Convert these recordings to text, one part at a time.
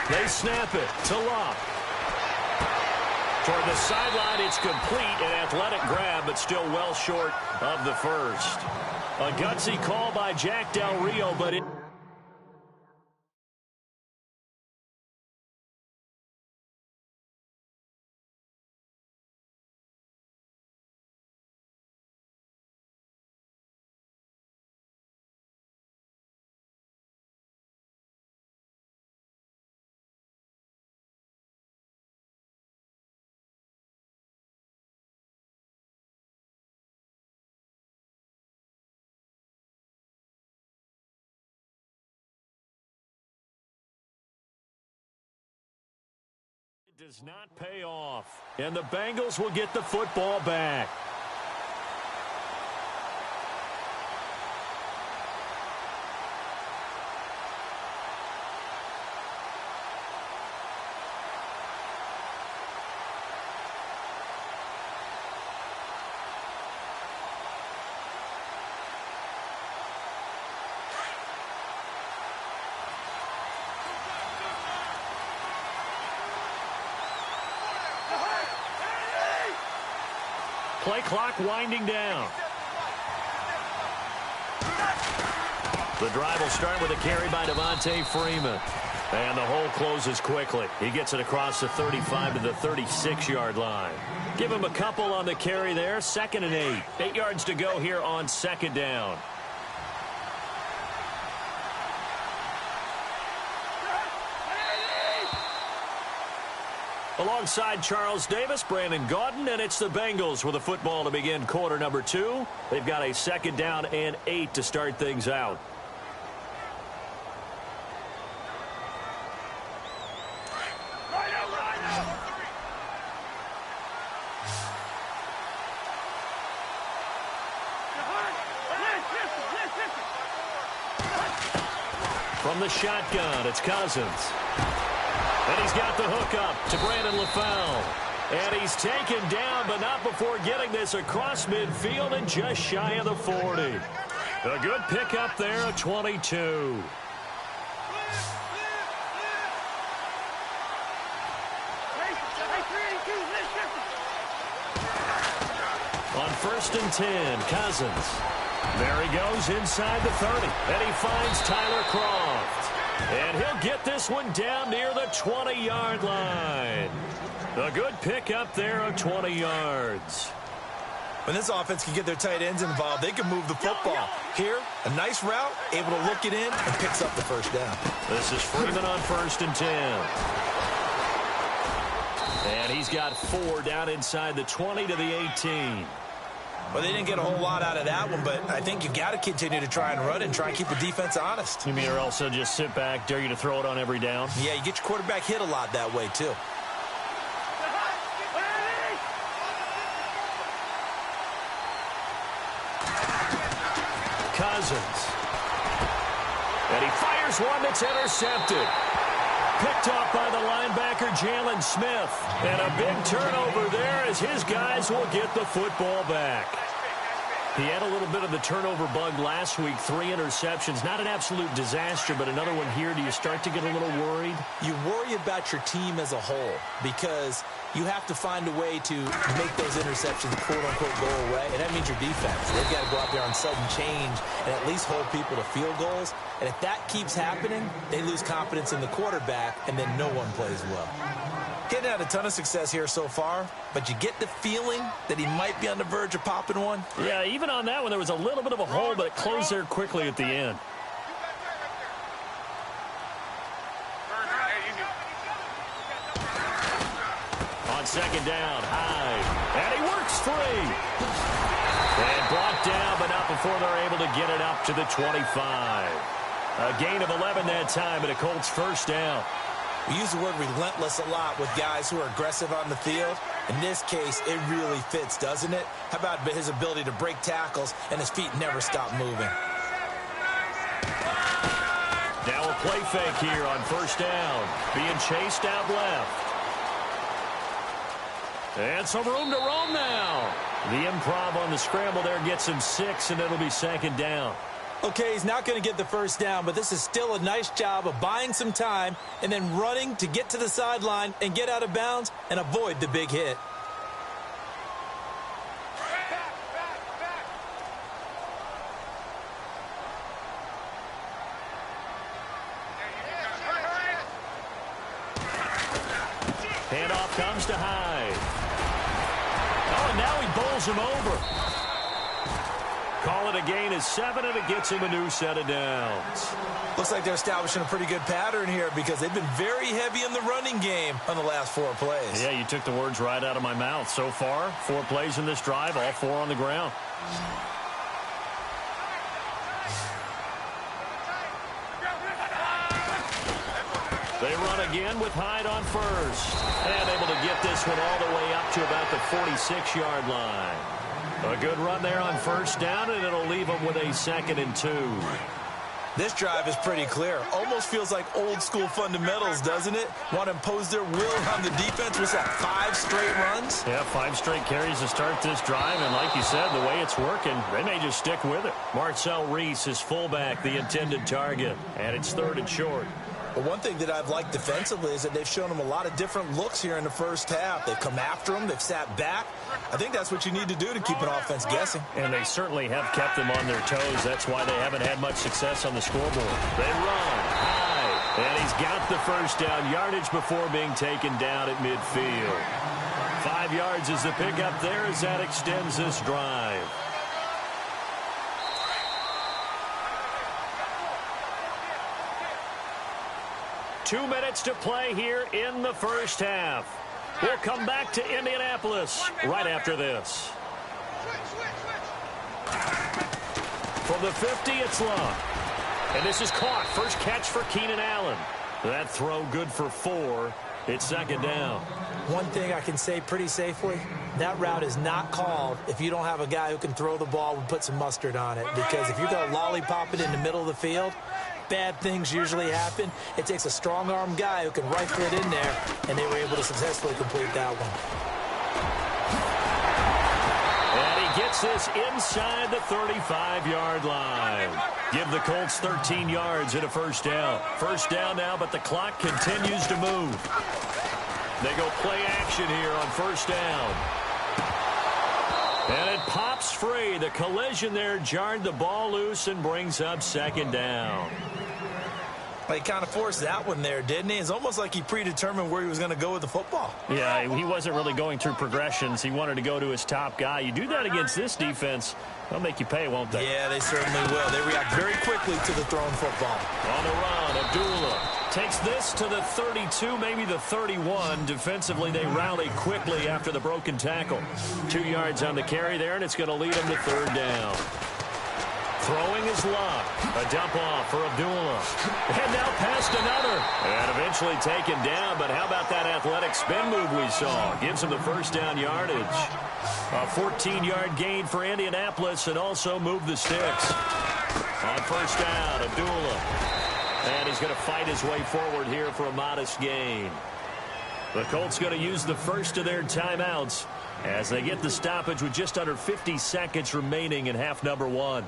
They snap it to Locke. Toward the sideline, it's complete. An athletic grab, but still well short of the first. A gutsy call by Jack Del Rio, but it... does not pay off, and the Bengals will get the football back. Play clock winding down. The drive will start with a carry by Devontae Freeman. And the hole closes quickly. He gets it across the 35 to the 36-yard line. Give him a couple on the carry there. 2nd and 8. 8 yards to go here on 2nd down. Alongside Charles Davis, Brandon Gaudin, and it's the Bengals with the football to begin quarter number 2. They've got a 2nd down and 8 to start things out. From the shotgun, it's Cousins. And he's got the hook up to Brandon LaFell. And he's taken down, but not before getting this across midfield and just shy of the 40. A good pickup there, a 22. On 1st and 10, Cousins. There he goes inside the 30. And he finds Tyler Kroft. And he'll get this one down near the 20-yard line. A good pick up there of 20 yards. When this offense can get their tight ends involved, they can move the football. Here, a nice route, able to look it in, and picks up the 1st down. This is Freeman on 1st and 10. And he's got 4 down inside the 20 to the 18. Well, they didn't get a whole lot out of that one, but I think you got to continue to try and run and try and keep the defense honest. You mean or also just sit back, dare you to throw it on every down? Yeah, you get your quarterback hit a lot that way, too. Cousins. And he fires one that's intercepted. Picked off by the linebacker, Jalen Smith. And a big turnover there as his guys will get the football back. He had a little bit of the turnover bug last week, 3 interceptions. Not an absolute disaster, but another one here. Do you start to get a little worried? You worry about your team as a whole because you have to find a way to make those interceptions, quote-unquote, go away, and that means your defense. They've got to go out there on sudden change and at least hold people to field goals. And if that keeps happening, they lose confidence in the quarterback, and then no one plays well. Getting had a ton of success here so far, but you get the feeling that he might be on the verge of popping one. Yeah, even on that one, there was a little bit of a hole, but it closed there quickly at the end. On 2nd down, Hyde. And he works free. And brought down, but not before they're able to get it up to the 25. A gain of 11 that time, and a Colts 1st down. We use the word relentless a lot with guys who are aggressive on the field. In this case, it really fits, doesn't it? How about his ability to break tackles and his feet never stop moving? Now a play fake here on 1st down. Being chased out left. And some room to roam now. The improv on the scramble there gets him 6, and it'll be 2nd down. Okay, he's not going to get the first down, but this is still a nice job of buying some time and then running to get to the sideline and get out of bounds and avoid the big hit. Handoff comes to Hyde. Oh, and now he bowls him over. Call it a gain of 7, and it gets him a new set of downs. Looks like they're establishing a pretty good pattern here because they've been very heavy in the running game on the last 4 plays. Yeah, you took the words right out of my mouth. So far, 4 plays in this drive, all 4 on the ground. They run again with Hyde on first. And able to get this one all the way up to about the 46-yard line. A good run there on first down, and it'll leave them with a 2nd and 2. This drive is pretty clear. Almost feels like old-school fundamentals, doesn't it? Want to impose their will on the defense. Was that 5 straight runs? Yeah, 5 straight carries to start this drive, and like you said, the way it's working, they may just stick with it. Marcel Reese is fullback, the intended target, and it's 3rd and short. But one thing that I've liked defensively is that they've shown them a lot of different looks here in the first half. They've come after them. They've sat back. I think that's what you need to do to keep an offense guessing. And they certainly have kept them on their toes. That's why they haven't had much success on the scoreboard. They run high, and he's got the first down yardage before being taken down at midfield. 5 yards is the pickup there as that extends this drive. Two minutes to play here in the first half. We'll come back to Indianapolis right after this. From the 50, it's Love. And this is caught. First catch for Keenan Allen. That throw good for 4. It's 2nd down. One thing I can say pretty safely, that route is not called if you don't have a guy who can throw the ball and put some mustard on it. Because if you're going to lollipop it in the middle of the field, bad things usually happen. It takes a strong-arm guy who can rifle it in there, and they were able to successfully complete that one. And he gets this inside the 35-yard line. Give the Colts 13 yards and a first down. First down now, but the clock continues to move. They go play action here on first down. And it pops free. The collision there jarred the ball loose and brings up 2nd down. He kind of forced that one there, didn't he? It's almost like he predetermined where he was going to go with the football. Yeah, he wasn't really going through progressions. He wanted to go to his top guy. You do that against this defense, they'll make you pay, won't they? Yeah, they certainly will. They react very quickly to the thrown football. On the run, Abdullah takes this to the 32, maybe the 31. Defensively, they rally quickly after the broken tackle. 2 yards on the carry there, and it's going to lead them to 3rd down. Throwing is Love. A dump off for Abdullah. And now past another. And eventually taken down, but how about that athletic spin move we saw? Gives him the first down yardage. A 14-yard gain for Indianapolis and also move the sticks. On first down, Abdullah. And he's going to fight his way forward here for a modest gain. The Colts going to use the first of their timeouts as they get the stoppage with just under 50 seconds remaining in half number 1.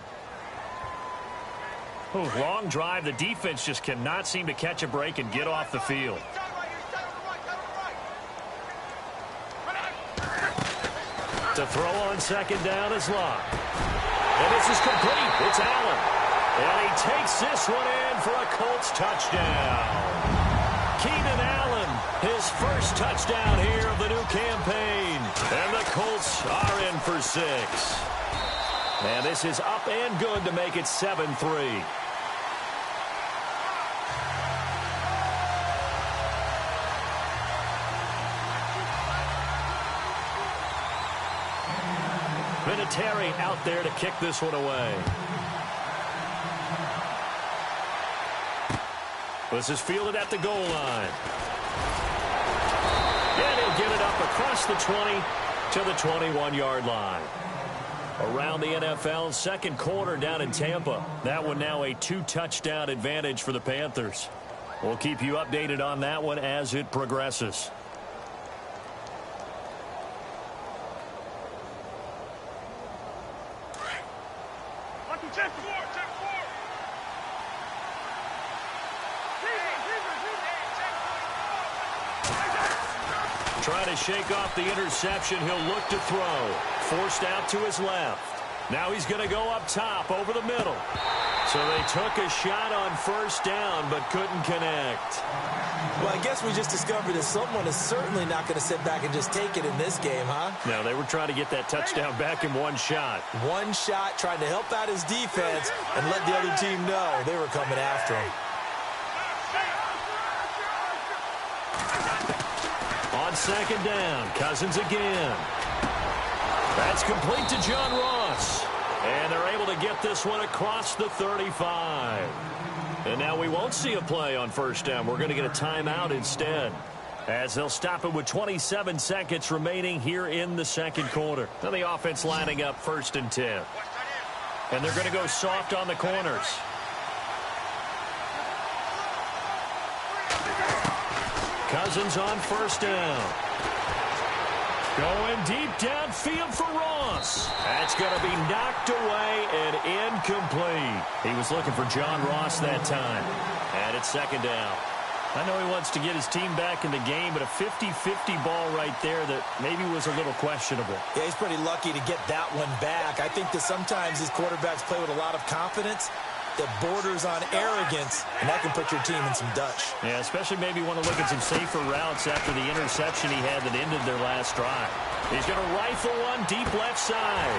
Oh, long drive. The defense just cannot seem to catch a break and get off the field. To throw on 2nd down is Love. And this is complete. It's Allen. And he takes this one in for a Colts touchdown. Keenan Allen, his first touchdown here of the new campaign. And the Colts are in for 6. And this is up and good to make it 7-3. Vinatieri out there to kick this one away. This is fielded at the goal line. And he'll get it up across the 20 to the 21-yard line. Around the NFL, second quarter down in Tampa. That one now a 2-touchdown advantage for the Panthers. We'll keep you updated on that one as it progresses. Trying to shake off the interception. He'll look to throw. Forced out to his left. Now he's going to go up top over the middle. So they took a shot on first down but couldn't connect. Well, I guess we just discovered that someone is certainly not going to sit back and just take it in this game, huh? No, they were trying to get that touchdown back in one shot. One shot, trying to help out his defense and let the other team know they were coming after him. On second down, Cousins again. That's complete to John Ross. And they're able to get this one across the 35. And now we won't see a play on first down. We're going to get a timeout instead, as they'll stop it with 27 seconds remaining here in the second quarter. Now the offense lining up 1st and 10. And they're going to go soft on the corners. Cousins on first down. Going deep downfield for Ross. That's going to be knocked away and incomplete. He was looking for John Ross that time. And it's second down. I know he wants to get his team back in the game, but a 50-50 ball right there that maybe was a little questionable. Yeah, he's pretty lucky to get that one back. I think that sometimes these quarterbacks play with a lot of confidence that borders on arrogance, and that can put your team in some Dutch. Yeah, especially maybe want to look at some safer routes after the interception he had that ended their last drive. He's going to rifle one deep left side.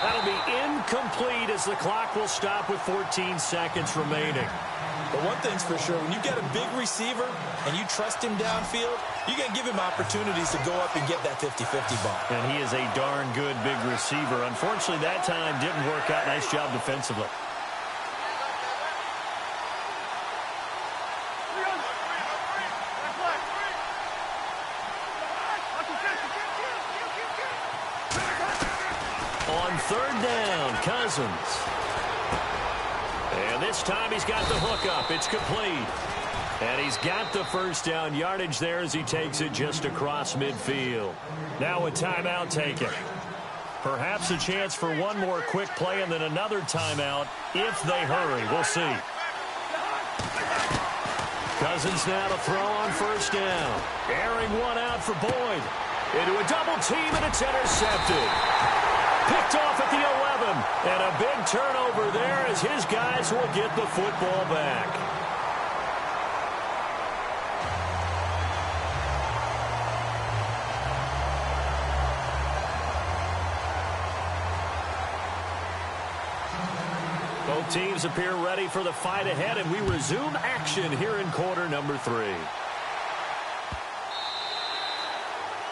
That'll be incomplete as the clock will stop with 14 seconds remaining. But one thing's for sure, when you get a big receiver and you trust him downfield, you're going to give him opportunities to go up and get that 50-50 ball. And he is a darn good big receiver. Unfortunately, that time didn't work out. Nice job defensively. On third down, Cousins. And this time he's got the hook up. It's complete. And he's got the first down yardage there as he takes it just across midfield. Now a timeout taken. Perhaps a chance for one more quick play and then another timeout if they hurry. We'll see. Cousins now to throw on first down. Airing one out for Boyd. Into a double team, and it's intercepted. Picked off at the 11. And a big turnover there as his guys will get the football back. Both teams appear ready for the fight ahead, and we resume action here in quarter number 3.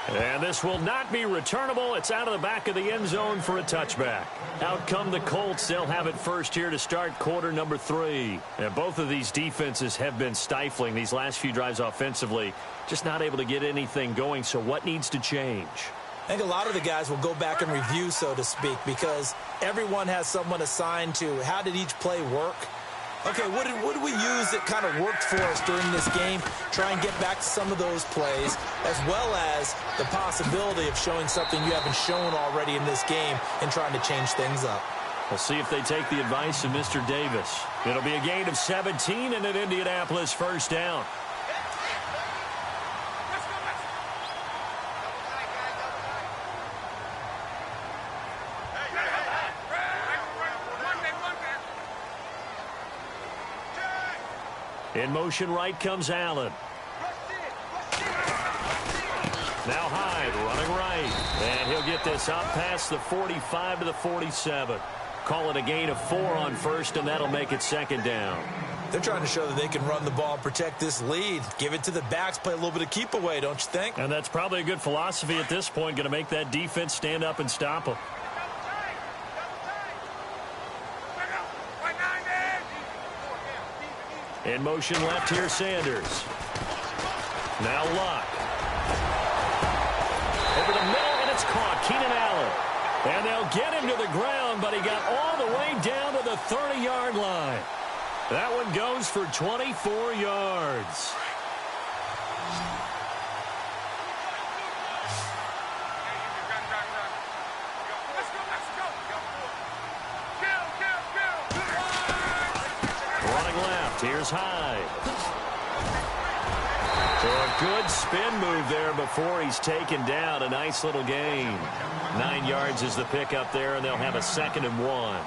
And this will not be returnable. It's out of the back of the end zone for a touchback. Out come the Colts. They'll have it first here to start quarter number 3. And both of these defenses have been stifling these last few drives offensively. Just not able to get anything going. So what needs to change? I think a lot of the guys will go back and review, so to speak, because everyone has someone assigned to how did each play work. Okay, what did we use that kind of worked for us during this game? Try and get back to some of those plays, as well as the possibility of showing something you haven't shown already in this game and trying to change things up. We'll see if they take the advice of Mr. Davis. It'll be a gain of 17 and an Indianapolis first down. In motion right comes Allen. Now Hyde running right. And he'll get this up past the 45 to the 47. Call it a gain of 4 on first, and that'll make it second down. They're trying to show that they can run the ball and protect this lead. Give it to the backs, play a little bit of keep away, don't you think? And that's probably a good philosophy at this point, going to make that defense stand up and stop them. In motion left here, Sanders. Now Luck. Over the middle, and it's caught. Keenan Allen. And they'll get him to the ground, but he got all the way down to the 30-yard line. That one goes for 24 yards. Here's Hyde. So a good spin move there before he's taken down. A nice little gain. 9 yards is the pickup there, and they'll have a 2nd and 1.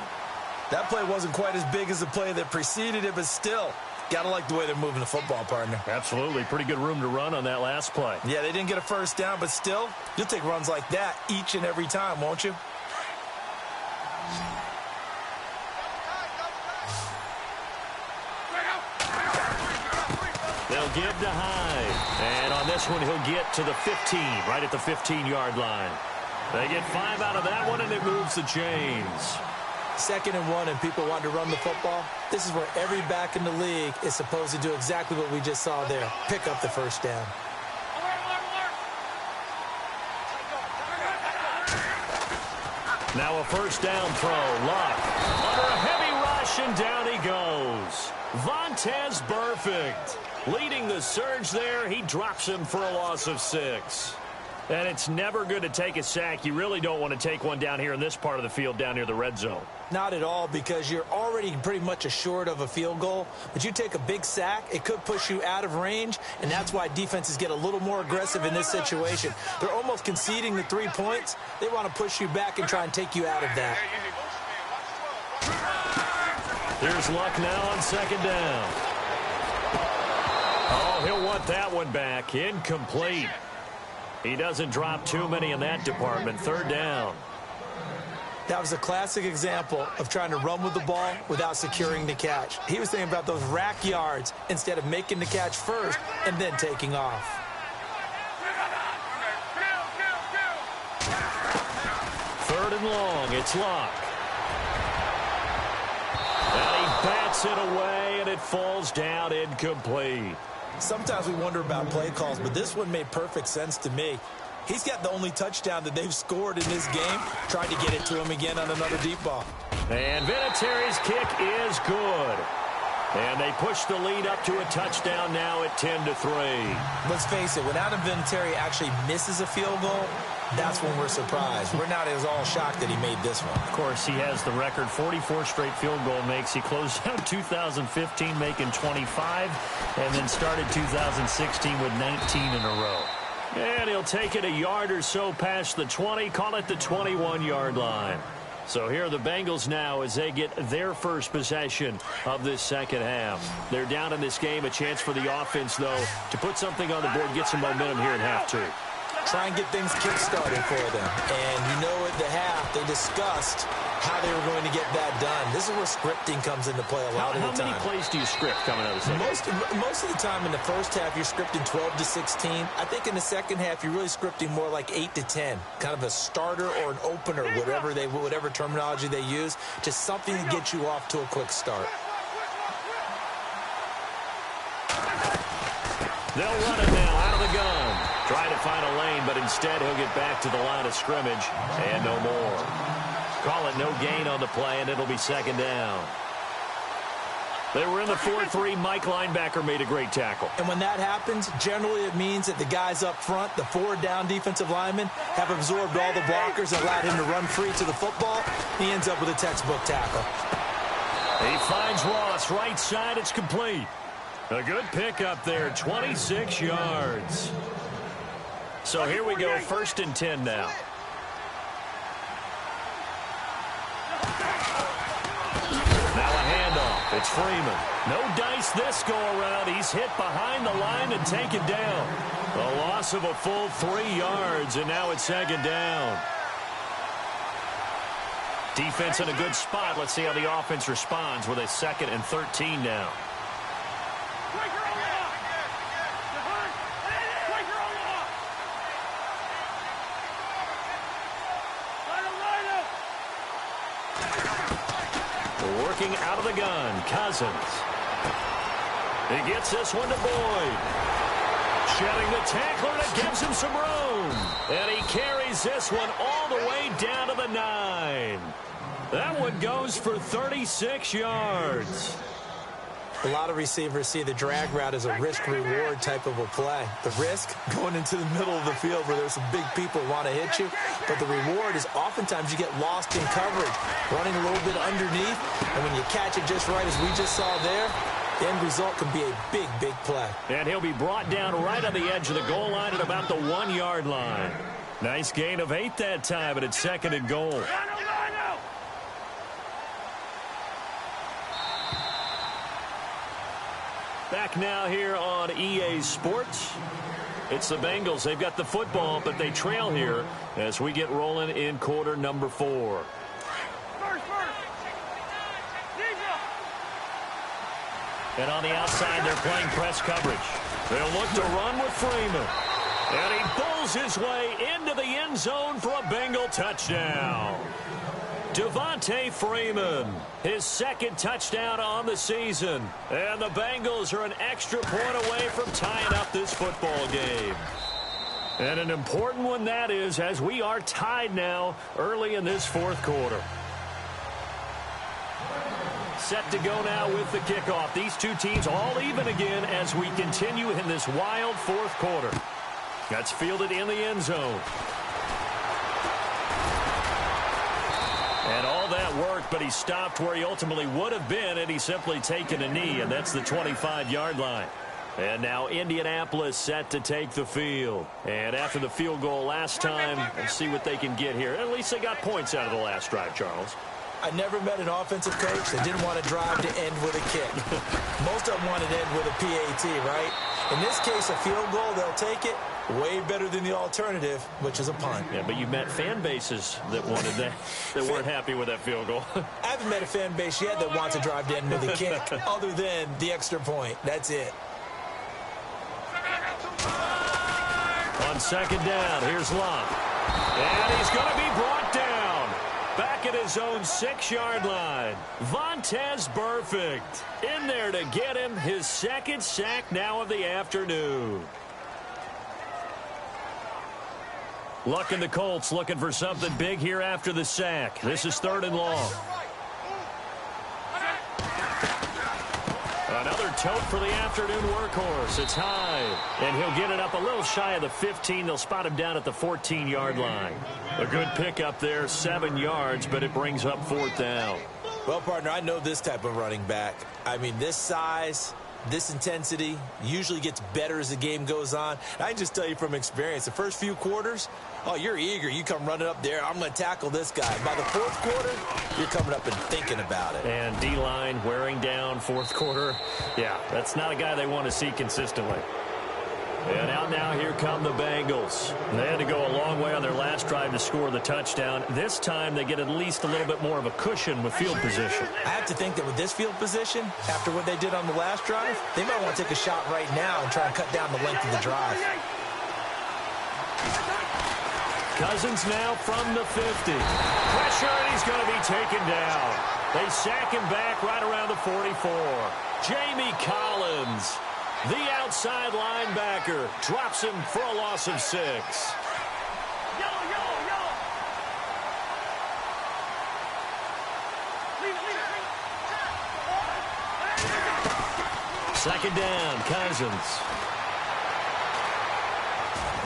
That play wasn't quite as big as the play that preceded it, but still, got to like the way they're moving the football, partner. Absolutely. Pretty good room to run on that last play. Yeah, they didn't get a first down, but still, you'll take runs like that each and every time, won't you? They'll give to Hyde. And on this one, he'll get to the 15, right at the 15-yard line. They get 5 out of that one, and it moves the chains. 2nd and 1, and people want to run the football. This is where every back in the league is supposed to do exactly what we just saw there. Pick up the first down. Now a first down throw. Luck under a heavy rush, and down he goes. Vontaze Burfict leading the surge there. He drops him for a loss of 6. And it's never good to take a sack. You really don't want to take one down here in this part of the field down near the red zone. Not at all, because you're already pretty much assured of a field goal. But you take a big sack, it could push you out of range, and that's why defenses get a little more aggressive in this situation. They're almost conceding the 3 points. They want to push you back and try and take you out of that. Here's Luck now on 2nd down. Oh, he'll want that one back. Incomplete. He doesn't drop too many in that department. 3rd down. That was a classic example of trying to run with the ball without securing the catch. He was thinking about those rack yards instead of making the catch first and then taking off. 3rd and long. It's Luck. And he bats it away, and it falls down incomplete. Sometimes we wonder about play calls, but this one made perfect sense to me. He's got the only touchdown that they've scored in this game. Tried to get it to him again on another deep ball. And Vinatieri's kick is good. And they push the lead up to a touchdown now at 10-3. Let's face it, when Adam Vinatieri actually misses a field goal, that's when we're surprised. We're not as all shocked that he made this one. Of course, he has the record 44 straight field goal makes. He closed out 2015 making 25 and then started 2016 with 19 in a row. And he'll take it a yard or so past the 20, call it the 21-yard line. So here are the Bengals now as they get their first possession of this second half. They're down in this game. A chance for the offense, though, to put something on the board, get some momentum here in half 2. Try and get things kick-started for them. And you know at the half, they discussed how they were going to get that done. This is where scripting comes into play a lot of the time. How many plays do you script coming out of the second? Most of the time in the first half, you're scripting 12 to 16. I think in the second half, you're really scripting more like 8 to 10. Kind of a starter or an opener, whatever terminology they use. Just something to get you off to a quick start. They'll run it now out of the gun. Try to find a lane, but instead he'll get back to the line of scrimmage and no more. Call it no gain on the play, and it'll be 2nd down. They were in the 4-3. Mike linebacker made a great tackle. And when that happens, generally it means that the guys up front, the 4 down defensive linemen, have absorbed all the blockers and allowed him to run free to the football. He ends up with a textbook tackle. He finds Ross right side. It's complete. A good pickup there, 26 yards. So here we go, 1st and 10 now. Now a handoff. It's Freeman. No dice this go-around. He's hit behind the line and taken down. A loss of a full 3 yards, and now it's 2nd down. Defense in a good spot. Let's see how the offense responds with a 2nd and 13 now. Working out of the gun, Cousins. He gets this one to Boyd. Shedding the tackler, and it gives him some room. And he carries this one all the way down to the 9. That one goes for 36 yards. A lot of receivers see the drag route as a risk-reward type of a play. The risk, going into the middle of the field where there's some big people who want to hit you. But the reward is oftentimes you get lost in coverage, running a little bit underneath. And when you catch it just right, as we just saw there, The end result can be a big, big play. And he'll be brought down right on the edge of the goal line at about the 1-yard line. Nice gain of 8 that time, and it's 2nd and goal. Back now here on EA Sports. It's the Bengals. They've got the football, but they trail here as we get rolling in quarter number 4. And on the outside, they're playing press coverage. They'll look to run with Freeman. And he pulls his way into the end zone for a Bengal touchdown. Devontae Freeman, his 2nd touchdown on the season. And the Bengals are an extra point away from tying up this football game. And an important one that is, as we are tied now early in this 4th quarter. Set to go now with the kickoff. These two teams all even again as we continue in this wild 4th quarter. That's fielded in the end zone. And all that worked, but he stopped where he ultimately would have been had he simply taken a knee, and that's the 25-yard line. And now Indianapolis set to take the field. And after the field goal last time, let's see what they can get here. At least they got points out of the last drive, Charles. I never met an offensive coach that didn't want to drive to end with a kick. Most of them wanted to end with a PAT, right? In this case, a field goal, they'll take it. Way better than the alternative, which is a punt. Yeah, but you met fan bases that wanted that, that weren't happy with that field goal. I haven't met a fan base yet that wants to drive to end with a kick, other than the extra point. That's it. On 2nd down, here's Love. And he's going to be brought down. Back at his own 6-yard line. Vontaze Burfict in there to get him his 2nd sack now of the afternoon. Luck and the Colts looking for something big here after the sack. This is 3rd and long. Another tote for the afternoon workhorse. It's high, and he'll get it up a little shy of the 15. They'll spot him down at the 14-yard line. A good pickup there, 7 yards, but it brings up 4th down. Well, partner, I know this type of running back. I mean, this size, this intensity usually gets better as the game goes on. And I can just tell you from experience, the first few quarters, oh, you're eager. You come running up there. I'm going to tackle this guy. By the 4th quarter, you're coming up and thinking about it. And D-line wearing down 4th quarter. Yeah, that's not a guy they want to see consistently. And out now, here come the Bengals. They had to go a long way on their last drive to score the touchdown. This time, they get at least a little bit more of a cushion with field position. I have to think that with this field position, after what they did on the last drive, they might want to take a shot right now and try and cut down the length of the drive. Cousins now from the 50. Pressure, and he's going to be taken down. They sack him back right around the 44. Jamie Collins, the outside linebacker, drops him for a loss of 6. Second down, Cousins.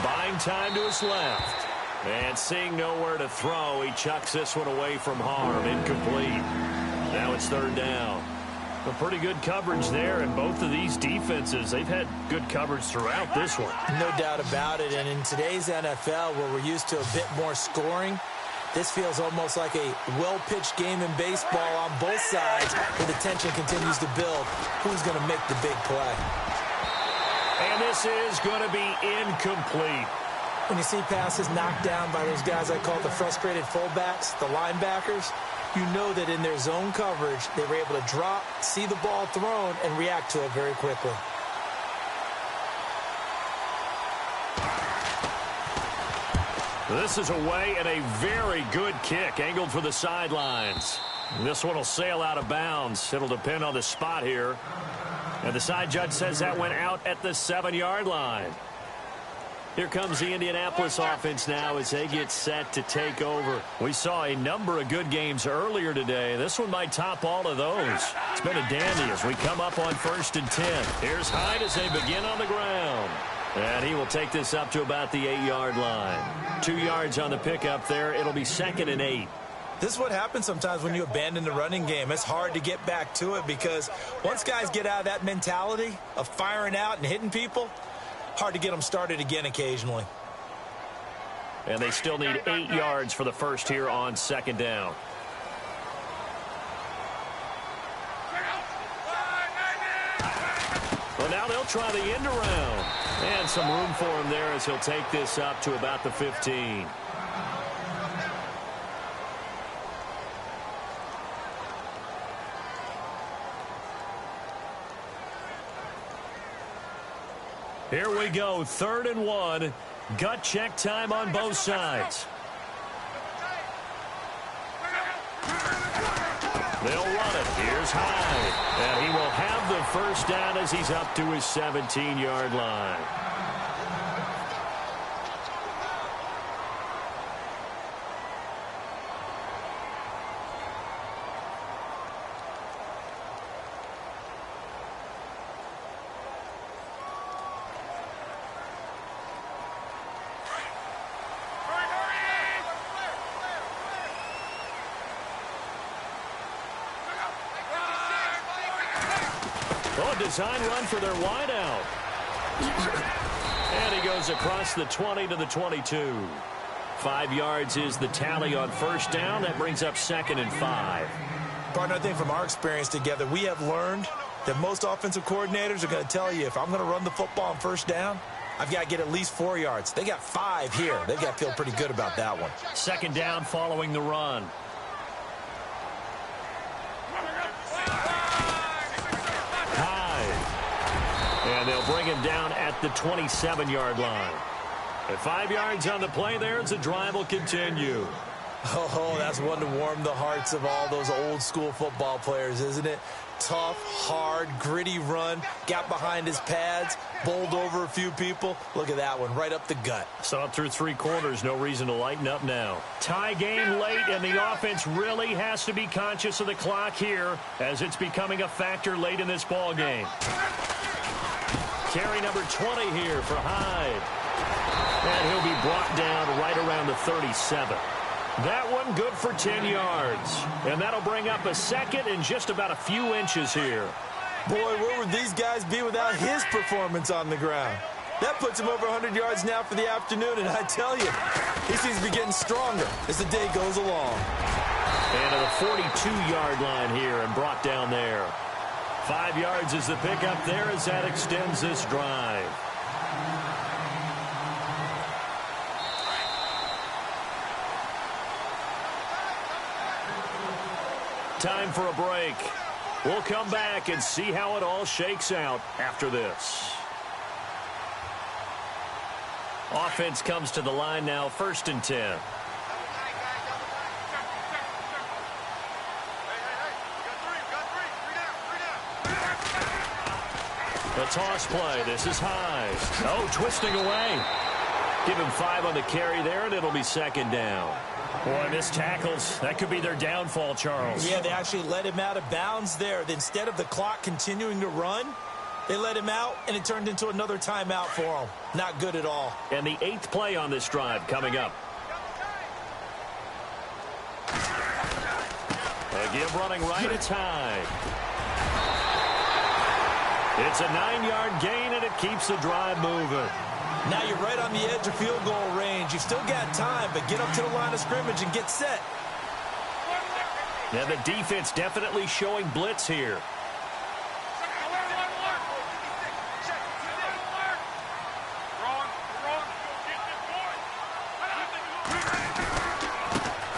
Buying time to his left. And seeing nowhere to throw, he chucks this one away from harm. Incomplete. Now it's 3rd down. A pretty good coverage there, and both of these defenses, they've had good coverage throughout this one. No doubt about it, and in today's NFL, where we're used to a bit more scoring, this feels almost like a well-pitched game in baseball on both sides, where the tension continues to build. Who's going to make the big play? And this is going to be incomplete. When you see passes knocked down by those guys I call the frustrated fullbacks, the linebackers, you know that in their zone coverage, they were able to drop, see the ball thrown, and react to it very quickly. This is away and a very good kick, angled for the sidelines. This one will sail out of bounds. It'll depend on the spot here. And the side judge says that went out at the 7-yard line. Here comes the Indianapolis offense now as they get set to take over. We saw a number of good games earlier today. This one might top all of those. It's been a dandy as we come up on 1st and 10. Here's Hyde as they begin on the ground. And he will take this up to about the 8-yard line. 2 yards on the pickup there. It'll be 2nd and 8. This is what happens sometimes when you abandon the running game. It's hard to get back to it because once guys get out of that mentality of firing out and hitting people, hard to get them started again occasionally. And they still need 8 yards for the first here on second down. Well, now they'll try the end around. And some room for him there as he'll take this up to about the 15. Here we go, 3rd and 1. Gut check time on both sides. They'll run it. Here's Hyde. And he will have the first down as he's up to his 17-yard line. Oh, design run for their wideout. And he goes across the 20 to the 22. 5 yards is the tally on first down. That brings up 2nd and 5. Partner, I think from our experience together, we have learned that most offensive coordinators are going to tell you, if I'm going to run the football on first down, I've got to get at least 4 yards. They got 5 here. They've got to feel pretty good about that one. 2nd down following the run. And they'll bring him down at the 27-yard line. At 5 yards on the play there, as the drive will continue. Oh, that's one to warm the hearts of all those old-school football players, isn't it? Tough, hard, gritty run, got behind his pads, bowled over a few people. Look at that one, right up the gut. Saw it through 3 quarters, no reason to lighten up now. Tie game late, and the offense really has to be conscious of the clock here as it's becoming a factor late in this ball game. Carry number 20 here for Hyde. And he'll be brought down right around the 37. That one good for 10 yards. And that'll bring up a 2nd and just about a few inches here. Boy, where would these guys be without his performance on the ground? That puts him over 100 yards now for the afternoon, and I tell you, he seems to be getting stronger as the day goes along. And to the 42-yard line here and brought down there. 5 yards is the pickup there as that extends this drive. Time for a break. We'll come back and see how it all shakes out after this. Offense comes to the line now, 1st and 10. The toss play. This is Hyde. Oh, twisting away. Give him 5 on the carry there, and it'll be 2nd down. Boy, missed tackles. That could be their downfall, Charles. Yeah, they actually let him out of bounds there. Instead of the clock continuing to run, they let him out, and it turned into another timeout for him. Not good at all. And the 8th play on this drive coming up. Again, running right, it's Hyde. It's a 9-yard gain, and it keeps the drive moving. Now you're right on the edge of field goal range. You've still got time, but get up to the line of scrimmage and get set. Yeah, the defense definitely showing blitz here.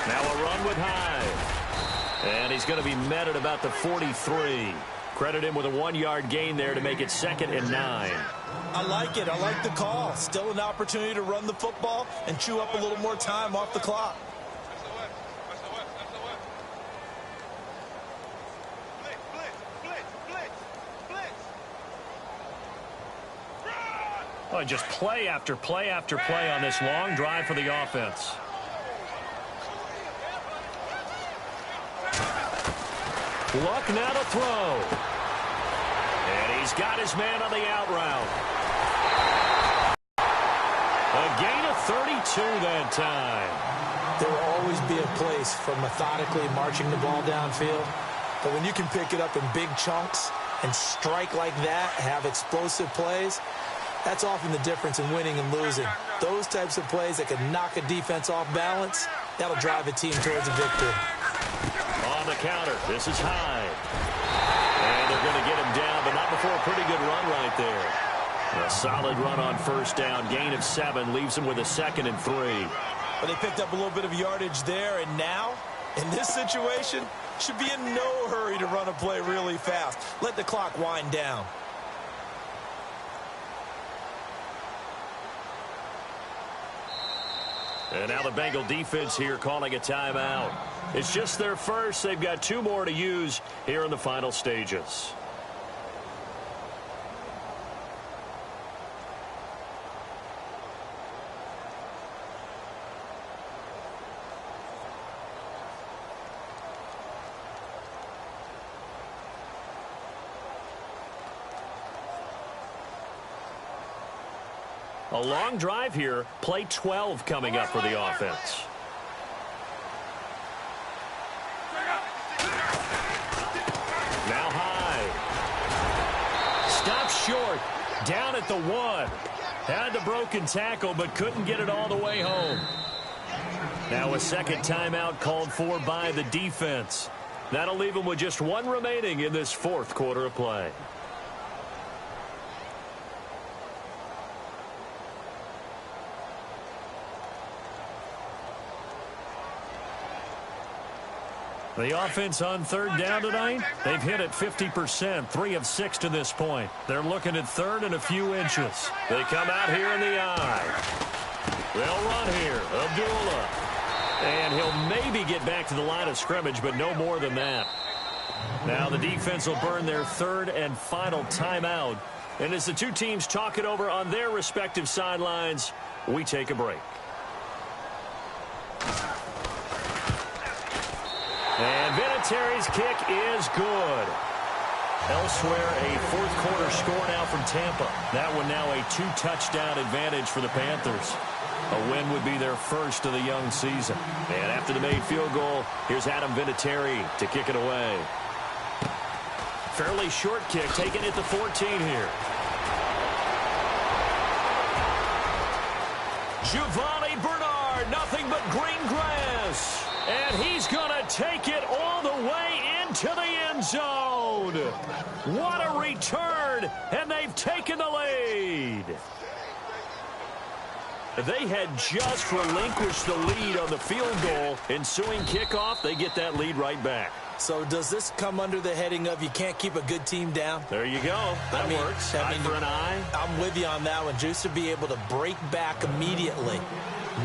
Now a run with Hyde. And he's going to be met at about the 43. Credit him with a 1-yard gain there to make it 2nd and 9. I like it. I like the call. Still an opportunity to run the football and chew up a little more time off the clock. Oh, just play after play after play on this long drive for the offense. Luck now to throw. And he's got his man on the out route. A gain of 32 that time. There will always be a place for methodically marching the ball downfield. But when you can pick it up in big chunks and strike like that, have explosive plays, that's often the difference in winning and losing. Those types of plays that can knock a defense off balance, that'll drive a team towards a victory. On the counter, this is Hyde. And they're going to get him down, but not before a pretty good run right there. A solid run on first down. Gain of 7 leaves him with a 2nd and 3. But they picked up a little bit of yardage there, and now, in this situation, should be in no hurry to run a play really fast. Let the clock wind down. And now the Bengal defense here calling a timeout. It's just their first. They've got 2 more to use here in the final stages. A long drive here. Play 12 coming up for the offense. Now Hyde. Stops short. Down at the 1. Had the broken tackle, but couldn't get it all the way home. Now a second timeout called for by the defense. That'll leave them with just 1 remaining in this 4th quarter of play. The offense on 3rd down tonight, they've hit it 50%, 3 of 6 to this point. They're looking at 3rd and a few inches. They come out here in the eye. They'll run here. Abdullah. And he'll maybe get back to the line of scrimmage, but no more than that. Now the defense will burn their 3rd and final timeout. And as the 2 teams talk it over on their respective sidelines, we take a break. And Vinatieri's kick is good. Elsewhere, a 4th quarter score now from Tampa. That one now a 2-touchdown advantage for the Panthers. A win would be their first of the young season. And after the made field goal, here's Adam Vinatieri to kick it away. Fairly short kick, taken at the 14 here. Giovanni Bernard, nothing but green grass. And he's going to take it all the way into the end zone. What a return, and they've taken the lead. They had just relinquished the lead on the field goal. Ensuing kickoff, they get that lead right back. So does this come under the heading of you can't keep a good team down? There you go. That works. Eye for an eye. I'm with you on that one. Just to be able to break back immediately.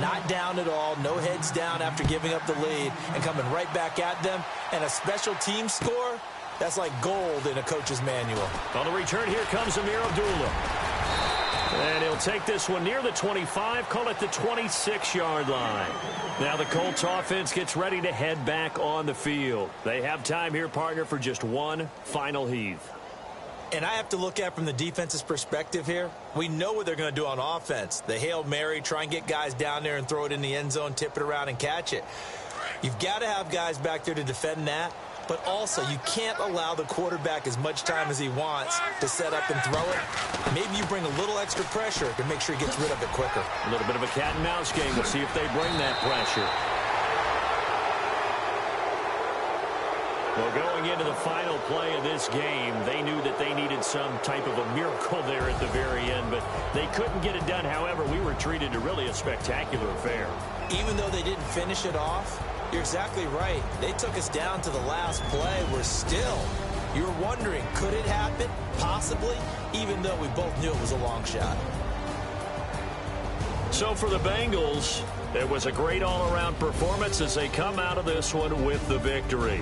Not down at all, no heads down after giving up the lead and coming right back at them. And a special team score, that's like gold in a coach's manual. On the return, here comes Amir Abdullah. And he'll take this one near the 25, call it the 26-yard line. Now the Colts offense gets ready to head back on the field. They have time here, partner, for just 1 final heave. And I have to look at from the defense's perspective here. We know what they're going to do on offense. The Hail Mary, try and get guys down there and throw it in the end zone, tip it around and catch it. You've got to have guys back there to defend that. But also, you can't allow the quarterback as much time as he wants to set up and throw it. Maybe you bring a little extra pressure to make sure he gets rid of it quicker. A little bit of a cat and mouse game. We'll see if they bring that pressure. Well, going into the final play of this game, they knew that they needed some type of a miracle there at the very end, but they couldn't get it done. However, we were treated to really a spectacular affair. Even though they didn't finish it off, you're exactly right. They took us down to the last play. We're still, you're wondering, could it happen? Possibly, even though we both knew it was a long shot. So for the Bengals, it was a great all-around performance as they come out of this one with the victory.